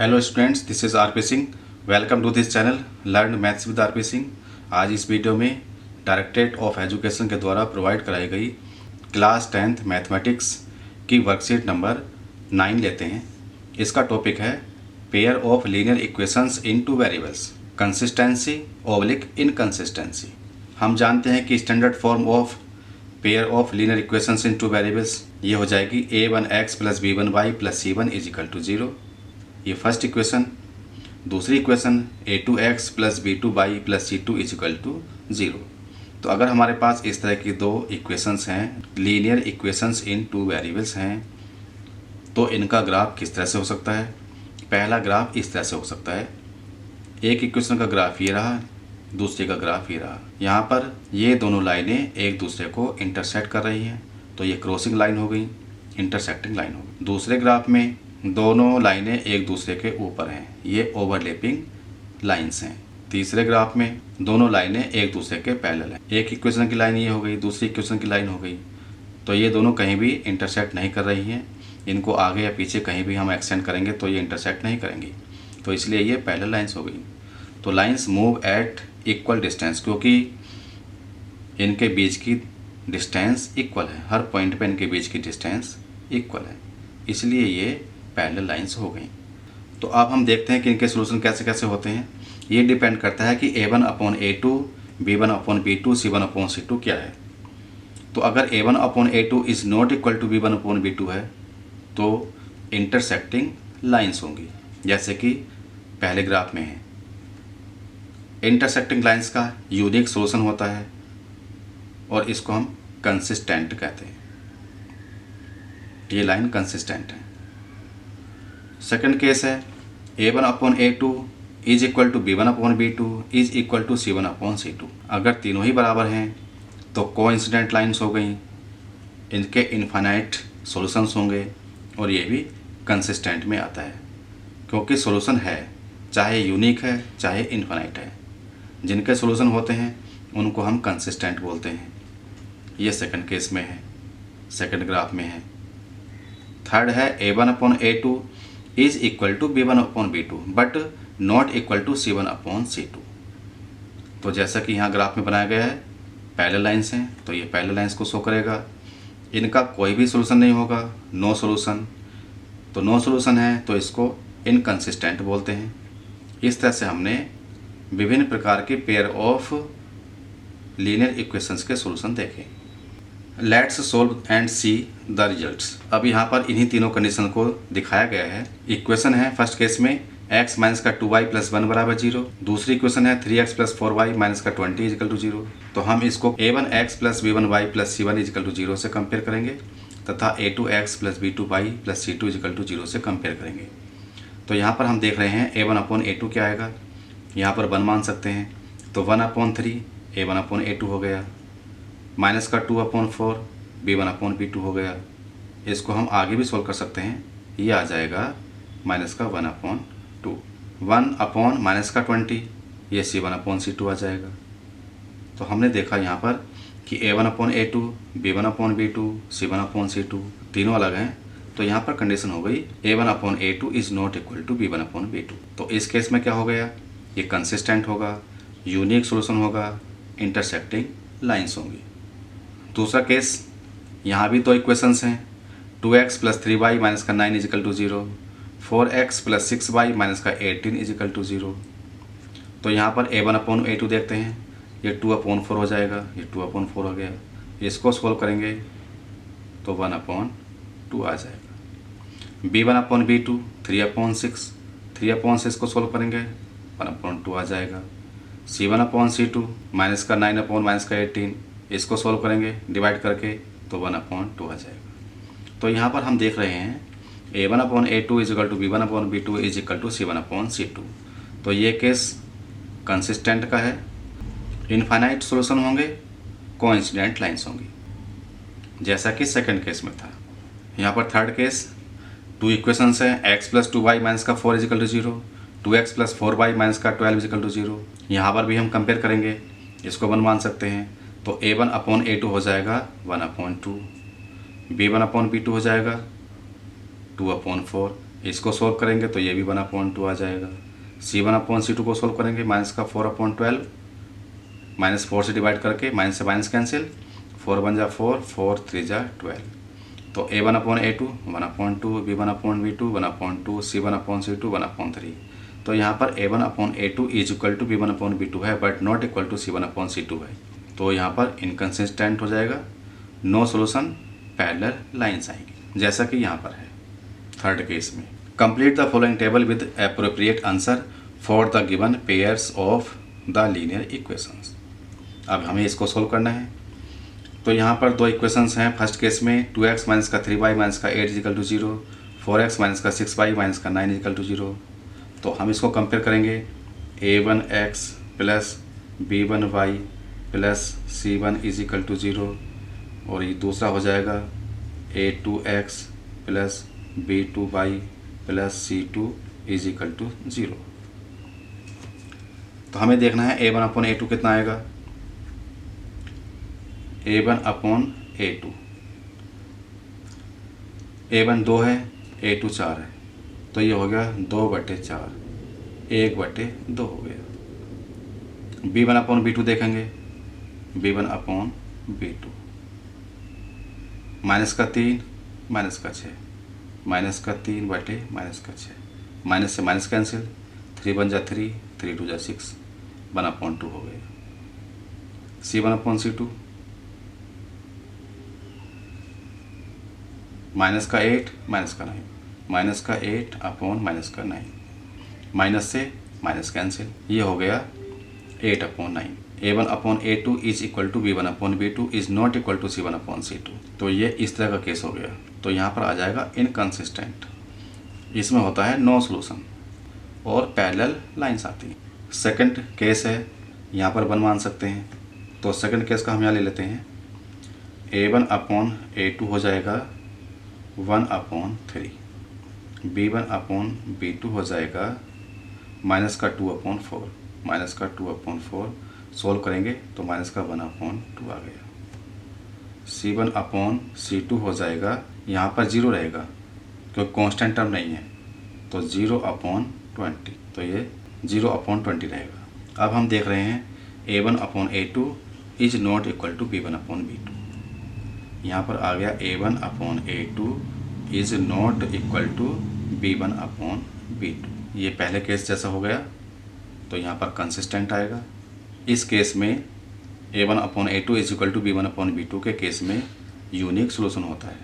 Hello students, this is RP Singh. Welcome to this channel learn maths with RP Singh. आज इस video में directorate of education के द्वारा provide कराई गई क्लास 10th मैथमेटिक्स की वर्कशीट नंबर 9 लेते हैं। इसका टॉपिक है pair of linear equations in two variables, consistency oblique inconsistency. हम जानते हैं कि standard form of pair of linear equations in two variables ये हो जाएगी a1x plus b1y plus c1 is equal to 0। ये फर्स्ट इक्वेशन। दूसरी equation a2x plus b2y plus c2 is equal to 0। तो अगर हमारे पास इस तरह की दो इक्वेशंस हैं, linear equations in two variables हैं, तो इनका ग्राफ किस तरह से हो सकता है। पहला ग्राफ इस तरह से हो सकता है। एक इक्वेशन का ग्राफ ये रहा, दूसरे का ग्राफ ये रहा। यहाँ पर ये दोनों लाइनें एक दूसरे को इंटरसेक्ट कर रही हैं, तो ये क्रॉसिंग लाइन हो गई, इंटरसेक्टिंग लाइन हो गई। दूसरे ग्राफ में दोनों लाइनें एक दूसरे के ऊपर हैं, ये ओवरलैपिंग लाइंस हैं। तीसरे ग्राफ में दोनों लाइनें एक दूसरे के पैरेलल हैं। एक इक्वेशन की लाइन ये हो गई, दूसरी इक्वेशन की लाइन हो गई, तो ये दोनों कहीं भी इंटरसेक्ट नहीं कर रही हैं। इनको आगे या पीछे कहीं भी हम एक्सटेंड करेंगे तो ये इंटरसेक्ट नहीं करेंगी, तो इसलिए ये पैरेलल लाइंस हो गई। तो lines move at equal distance, क्योंकि इनके बीच की डिस्टेंस इक्वल है, हर पॉइंट पे इनके बीच की डिस्टेंस इक्वल है, इसलिए ये पैरेलल लाइंस हो गई। तो अब हम देखते हैं कि इनके सॉल्यूशन कैसे कैसे होते हैं। ये डिपेंड करता है कि a1/a2, b1/b2, c1/c2 क्या है। तो अगर a1/a2 is not equal to b1/b2 है तो इंटरसेक्टिंग लाइंस होंगी, जैसे कि पहले ग्राफ में है। इंटरसेक्टिंग लाइंस का यूनिक सॉल्यूशन होता है और इसको हम कंसिस्टेंट कहते हैं। ये लाइन कंसिस्टेंट है। सेकंड केस है a1/a2 is equal to b1/b2 is equal to c1/c2। अगर तीनों ही बराबर हैं तो कोइंसिडेंट लाइंस हो गई, इनके इनफाइनाइट सॉल्यूशंस होंगे और ये भी कंसिस्टेंट में आता है, क्योंकि सॉल्यूशन है, चाहे यूनिक है चाहे इनफाइनाइट है। जिनके सॉल्यूशन होते हैं उनको हम कंसिस्टेंट बोलते हैं। ये सेकंड केस में है, सेकंड ग्राफ में है। थर्ड है a1/a2 is equal to b1/b2 but not equal to c1/c2। तो जैसा कि यहाँ ग्राफ में बनाया गया है, पैरेलल लाइंस हैं तो ये पैरेलल लाइंस को शो करेगा। इनका कोई भी सॉल्यूशन नहीं होगा, नो सॉल्यूशन। तो नो सॉल्यूशन है तो इसको इनकंसिस्टेंट बोलते हैं। इस तरह से हमने विभिन्न प्रकार के पेयर ऑफ लीनियर इक्वेशंस के सॉल्यूशन देखे। Let's solve and see the results. अब यहाँ पर इन्हीं तीनों कंडीशन को दिखाया गया है। इक्वेशन है फर्स्ट केस में x माइनस का 2y प्लस 1 बराबर 0। दूसरी इक्वेशन है 3x प्लस 4y माइनस का 20 इजिकल टू 0। तो हम इसको a1x plus b1y plus c1 is equal to 0 से कंपेयर करेंगे तथा a2x plus b2y plus c2 is equal to 0 से कंपेयर करेंगे। तो यहाँ पर हम देख रहे हैं a1/a2 क्या आएगा, यहाँ पर 1 मान सकते हैं, तो 1/3 a1/a2 हो गया, माइनस का 2/4 b1/b2 हो गया। इसको हम आगे भी सोल्व कर सकते हैं, ये आ जाएगा माइनस का 1/2, 1 माइनस का 20, ये c1/c2 आ जाएगा। तो हमने देखा यहाँ पर कि a1/a2, b1/b2, c1/c2 तीनों अलग हैं, तो यहाँ पर कंडीशन हो गई a1/a2 is not equal to b1/b2। तो इस केस में क्या हो गया, ये कंसिस्टेंट होगा, यूनिक सॉल्यूशन होगा, इंटरसेक्टिंग लाइंस होंगी। दूसरा केस, यहाँ भी दो इक्वेशंस हैं, 2x प्लस 3y माइनस का 9 is equal to 0, 4x plus 6y minus का 18 इजिकल टू 0। तो यहाँ पर a1/a2 देखते हैं, ये 2/4 हो जाएगा, ये 2/4 हो गया। इसको सोल्व करेंगे तो 1/2 आ जाएगा। b1/b2 3/6, 3/6 को सोल्व करेंगे 1/2 आ जाएगा। c1/c2 माइनस का 9 माइनस का 18, इसको सोल्व करेंगे डिवाइड करके तो 1/2 आ जाएगा। तो यहाँ पर हम देख रहे हैं a1/a2 is equal to b1/b2 is equal to c1/c2। तो ये केस कंसिस्टेंट का है, इनफाइनाइट सॉल्यूशन होंगे, कोइंसिडेंट लाइंस होंगी, जैसा कि सेकंड केस में था। यहाँ पर थर्ड केस, टू इक्वेशंस हैं, x प्लस 2y माइनस का 4 is equal to 0, 2x plus 4y minus का 12 इजिकल टू 0। यहाँ पर भी हम कंपेयर करेंगे, इसको 1 मान सकते हैं, तो a1/a2 हो जाएगा 1/2, b1/b2 हो जाएगा 2/4, इसको सोल्व करेंगे तो ये भी 1/2 आ जाएगा। C1/C2 को सोल्व करेंगे, माइनस का 4/12, -4 से डिवाइड करके माइनस से माइनस कैंसिल, 4 1 जा 4, 4 3 जा 12। तो A1/A2 1/2, B1/B2 1/2, C1/C2 1/3। तो यहाँ पर A1/A2 is equal to B1/B2 है, but not equal to C1/C2 है। तो यहाँ पर इनकन्सिस्टेंट हो जाएगा, नो सोल्यूशन, पैरेलल लाइन्स आएंगी, जैसा कि यहाँ पर है। थर्ड केस में complete the following table with appropriate answer for the given pairs of the linear equations. अब हमें इसको सोल्व करना है। तो यहाँ पर दो इक्वेशंस हैं। फर्स्ट केस में 2x माइनस का 3y माइनस का 8 इजिकल टू 0, 4x माइनस का 6y माइनस का 9 इजिकल टू 0। तो हम इसको कंपेयर करेंगे, a1x plus b1y plus c1 is equal to 0, और ये दूसरा हो जाएगा a2x plus b2y plus c2 is equal to 0। तो हमें देखना है A1/A2 कितना आएगा। A1/A2, A1 2 है, A2 4 है, तो ये हो गया 2/4, 1/2 हो गया। B1/B2 देखेंगे, B1/B2 माइनस का 3 माइनस का 6, माइनस का 3/-6, माइनस से माइनस कैंसिल, 3 1 जा 3, 3 2 जा 6, 1/2 हो गया। C1/C2 माइनस का 8 माइनस का 9, माइनस का 8 माइनस का 9, माइनस से माइनस कैंसिल, ये हो गया 8/9। A1/A2 is equal to B1/B2 is not equal to C1/C2। तो ये इस तरह का केस हो गया। तो यहाँ पर आ जाएगा इनकन्सिस्टेंट, इसमें होता है नो सोल्यूशन और पैरेलल लाइन्स आती हैं। सेकंड केस है, यहाँ पर 1 मान सकते हैं। तो सेकंड केस का हम यहाँ ले लेते हैं, A1/A2 हो जाएगा 1/3, B1/B2 हो जाएगा माइनस का 2/4, माइनस का 2/4, सोल्व करेंगे तो माइनस का 1/2 आ गया। C1/C2 हो जाएगा, यहाँ पर 0 रहेगा क्योंकि कांस्टेंट टर्म नहीं है, तो 0/20, तो ये 0/20 रहेगा। अब हम देख रहे हैं A1/A2 is not equal to B1/B2। यहाँ पर आ गया A1/A2 is not equal to B1/B2। ये पहले केस जैसा हो गया, तो यहाँ पर कंसिस्टेंट आएगा। इस केस में A1/A2 is equal to B1/B2 के केस में यूनिक सोल्यूशन होता है,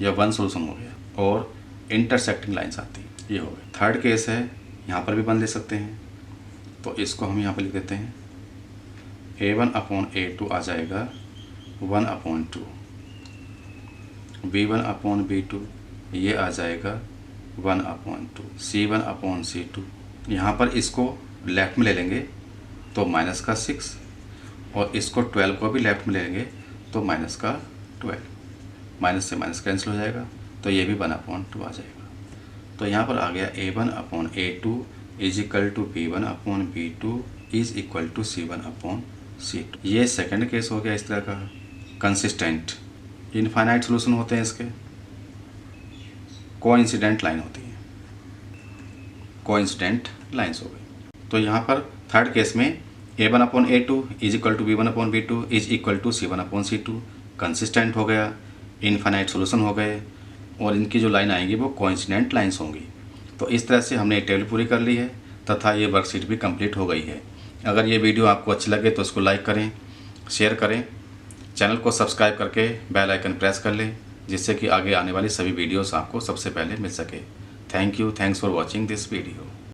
या वन सोल्यूशन हो गया, और इंटरसेक्टिंग लाइन्स आती है, ये हो गया। थर्ड केस है, यहाँ पर भी 1 ले सकते हैं, तो इसको हम यहाँ पर लिख देते हैं, A1/A2 आ जाएगा 1/2, B1/B2 ये आ जाएगा 1/2, C1/C2। यहाँ पर इसको लेफ्ट में ले लेंगे तो माइनस का 6, और इसको 12 को भी लेफ्ट में ले लेंगे तो माइनस का 12, माइनस से माइनस कैंसिल हो जाएगा, तो ये भी 1/2 आ जाएगा। तो यहाँ पर आ गया A1/A2 is equal to B1/B2 is equal to C1/C2। ये सेकंड केस हो गया इस तरह का कंसिस्टेंट। इनफाइनाइट सोल्यूशन होते हैं इसके, कोइंसिडेंट लाइन होती है, कोइंसिडेंट लाइन्स हो गई। तो यहाँ पर थर्ड केस में A1/A2 is equal to B1/B2 is equal to C1/C2 consistent हो गया, इनफाइनाइट सोल्यूशन हो गए, और इनकी जो लाइन आएंगी वो कोइंसिडेंट लाइन्स होंगी। तो इस तरह से हमने टेबल पूरी कर ली है तथा ये वर्कशीट भी कंप्लीट हो गई है। अगर ये वीडियो आपको अच्छी लगे तो इसको लाइक करें, शेयर करें, चैनल को सब्सक्राइब करके बेल आइकन प्रेस कर लें, जिससे कि आगे आने वाली सभी वीडियोस आपको सबसे पहले मिल सके। Thank you, thanks for watching this video.